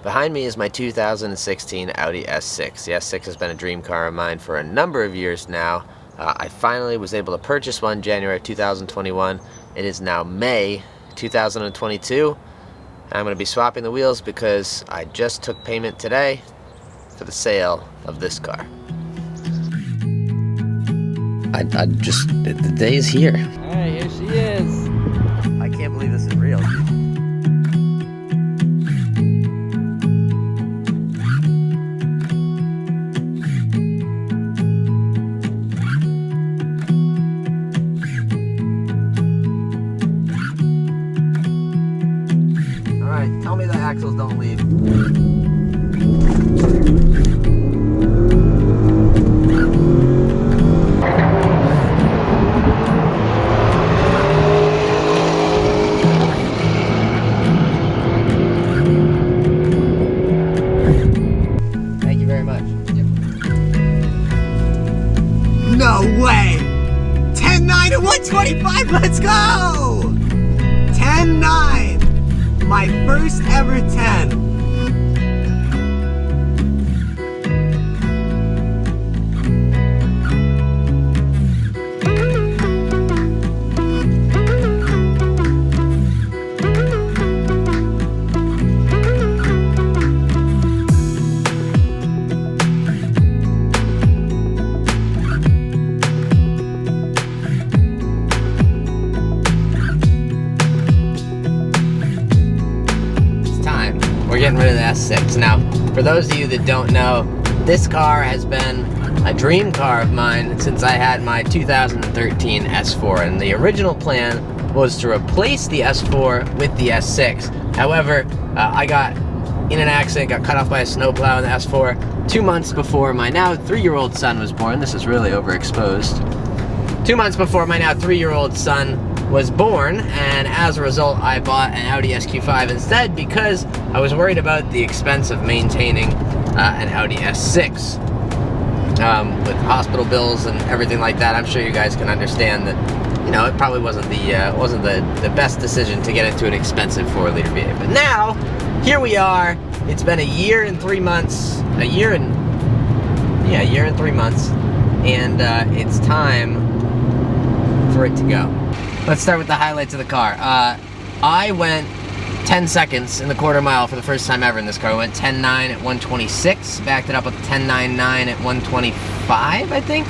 Behind me is my 2016 Audi S6. The S6 has been a dream car of mine for a number of years now. I finally was able to purchase one January 2021. It is now May 2022. I'm going to be swapping the wheels because I just took payment today for the sale of this car. The day is here. Alright, here she is. I can't believe this is real. Alright, tell me the axles don't leave. Thank you very much. No way! 10-9 and 125, let's go! 10-9! My first ever 10. We're getting rid of the S6. Now, for those of you that don't know, this car has been a dream car of mine since I had my 2013 S4, and the original plan was to replace the S4 with the S6. However, I got in an accident, got cut off by a snowplow in the S4 2 months before my now 3-year-old son was born. This is really overexposed. 2 months before my now 3-year-old son was born, and as a result I bought an Audi SQ5 instead because I was worried about the expense of maintaining an Audi S6 with hospital bills and everything like that. I'm sure you guys can understand that, you know, it probably wasn't the best decision to get into an expensive 4-liter V8. But now here we are. It's been a year and 3 months, a year and 3 months, and it's time for it to go. Let's start with the highlights of the car. I went 10 seconds in the quarter mile for the first time ever in this car. I went 10.9 at 126, backed it up with 10.99 at 125, I think,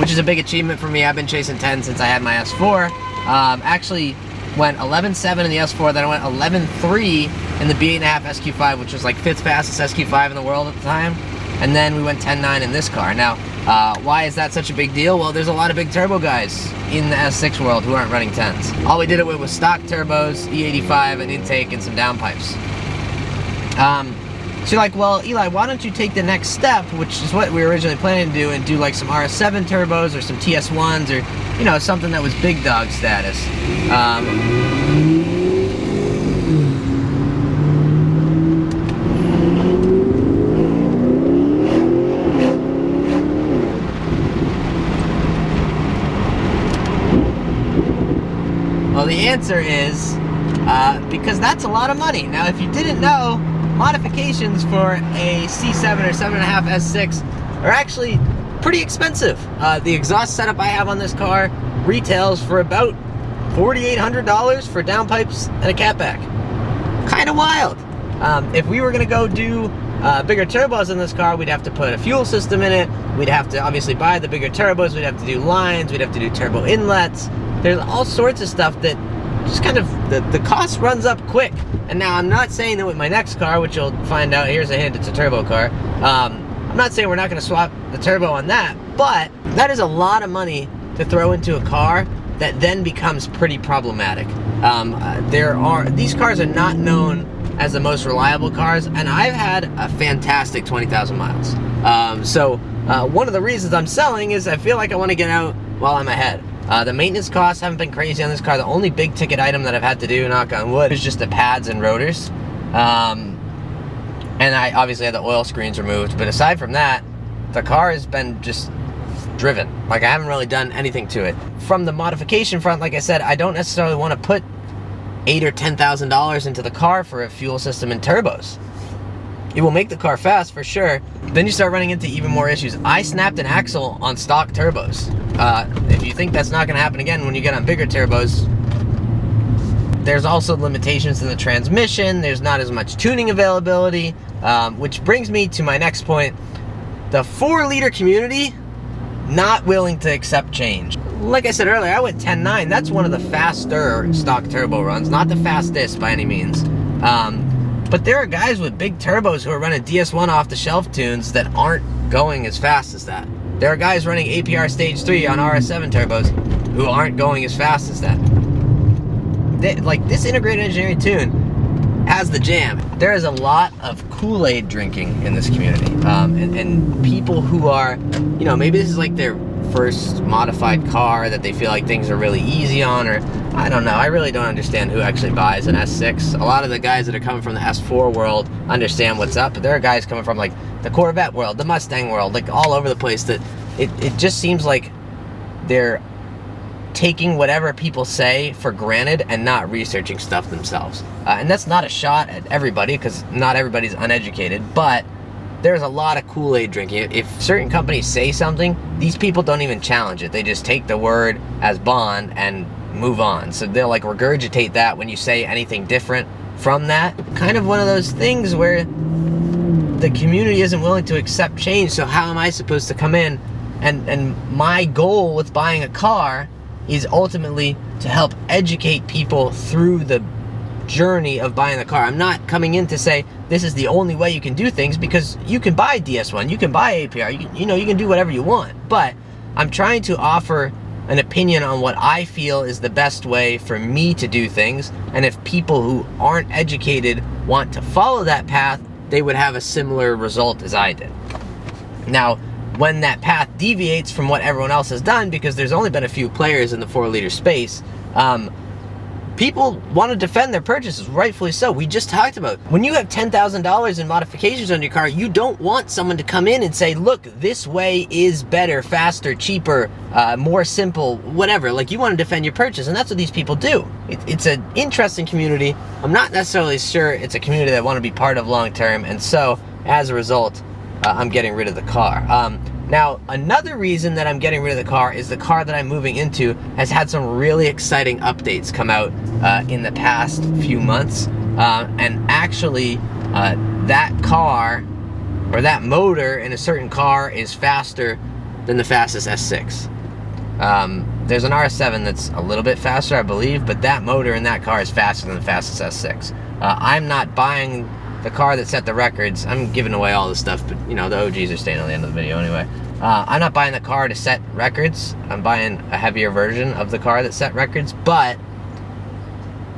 which is a big achievement for me. I've been chasing 10 since I had my S4. Actually went 11.7 in the S4, then I went 11.3 in the B8.5 SQ5, which was like 5th fastest SQ5 in the world at the time. And then we went 10.9 in this car. Now, why is that such a big deal? Well, there's a lot of big turbo guys in the S6 world who aren't running 10s. All we did it with was stock turbos, E85, an intake, and some downpipes. So you're like, well, Eli, why don't you take the next step, which is what we were originally planning to do, and do like some RS7 turbos or some TS1s or, you know, something that was big dog status. Well, the answer is because that's a lot of money. Now, if you didn't know, modifications for a C7 or 7.5 S6 are actually pretty expensive. The exhaust setup I have on this car retails for about $4,800 for downpipes and a catback. Kind of wild. If we were going to go do bigger turbos in this car, we'd have to put a fuel system in it. We'd have to obviously buy the bigger turbos. We'd have to do lines. We'd have to do turbo inlets. There's all sorts of stuff that just kind of, the cost runs up quick. And now I'm not saying that with my next car, which you'll find out, here's a hint, it's a turbo car. I'm not saying we're not going to swap the turbo on that, but that is a lot of money to throw into a car that then becomes pretty problematic. These cars are not known as the most reliable cars, and I've had a fantastic 20,000 miles. One of the reasons I'm selling is I feel like I want to get out while I'm ahead. The maintenance costs haven't been crazy on this car. The only big ticket item that I've had to do, knock on wood, is just the pads and rotors. And I obviously had the oil screens removed, but aside from that, the car has been just driven. Like, I haven't really done anything to it. From the modification front, like I said, I don't necessarily want to put $8,000 or $10,000 into the car for a fuel system and turbos. it will make the car fast for sure. Then you start running into even more issues. I snapped an axle on stock turbos. If you think that's not gonna happen again when you get on bigger turbos, there's also limitations in the transmission. There's not as much tuning availability, which brings me to my next point. The 4-liter community, not willing to accept change. Like I said earlier, I went 10.9. That's one of the faster stock turbo runs, not the fastest by any means. But there are guys with big turbos who are running DS1 off-the-shelf tunes that aren't going as fast as that. There are guys running APR Stage 3 on RS7 turbos who aren't going as fast as that. Like, this integrated engineering tune has the jam. There is a lot of Kool-Aid drinking in this community. And people who are, you know, maybe this is like their first modified car that they feel like things are really easy on, or I don't know. I really don't understand who actually buys an S6. A lot of the guys that are coming from the S4 world understand what's up, but there are guys coming from like the Corvette world, the Mustang world, like all over the place, that it just seems like they're taking whatever people say for granted and not researching stuff themselves. And that's not a shot at everybody, because not everybody's uneducated, but there's a lot of Kool-Aid drinking. If certain companies say something, these people don't even challenge it. They just take the word as bond and move on. So they'll like regurgitate that when you say anything different from that. Kind of one of those things where the community isn't willing to accept change, so how am I supposed to come in? And my goal with buying a car is ultimately to help educate people through the journey of buying the car. I'm not coming in to say this is the only way you can do things, because you can buy DS1, you can buy APR, you know, you can do whatever you want. But I'm trying to offer an opinion on what I feel is the best way for me to do things, and if people who aren't educated want to follow that path, they would have a similar result as I did. Now, when that path deviates from what everyone else has done, because there's only been a few players in the 4-liter space, people want to defend their purchases, rightfully so. We just talked about, when you have $10,000 in modifications on your car, you don't want someone to come in and say, look, this way is better, faster, cheaper, more simple, whatever. Like, you want to defend your purchase, and that's what these people do. It's an interesting community. I'm not necessarily sure it's a community that I want to be part of long term, and so, as a result, I'm getting rid of the car. Now, another reason that I'm getting rid of the car is the car that I'm moving into has had some really exciting updates come out in the past few months. And actually, that car, or that motor in a certain car, is faster than the fastest S6. There's an RS7 that's a little bit faster, I believe, but that motor in that car is faster than the fastest S6. I'm not buying the car that set the records. I'm giving away all this stuff, but you know, the OGs are staying on the end of the video anyway. I'm not buying the car to set records. I'm buying a heavier version of the car that set records, but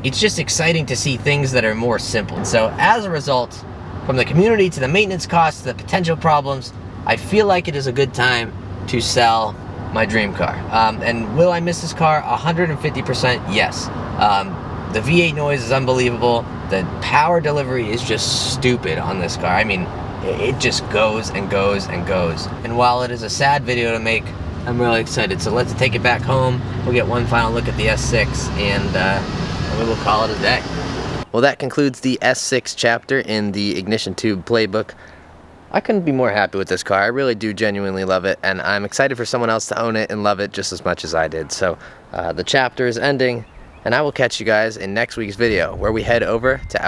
it's just exciting to see things that are more simple. So as a result, from the community to the maintenance costs to the potential problems, I feel like it is a good time to sell my dream car. And will I miss this car? 150% yes. The V8 noise is unbelievable. The power delivery is just stupid on this car. I mean, it just goes and goes and goes. And while it is a sad video to make, I'm really excited. So let's take it back home. We'll get one final look at the S6, and we will call it a day. Well, that concludes the S6 chapter in the IgnitionTube playbook. I couldn't be more happy with this car. I really do genuinely love it, and I'm excited for someone else to own it and love it just as much as I did. So the chapter is ending, and I will catch you guys in next week's video, where we head over to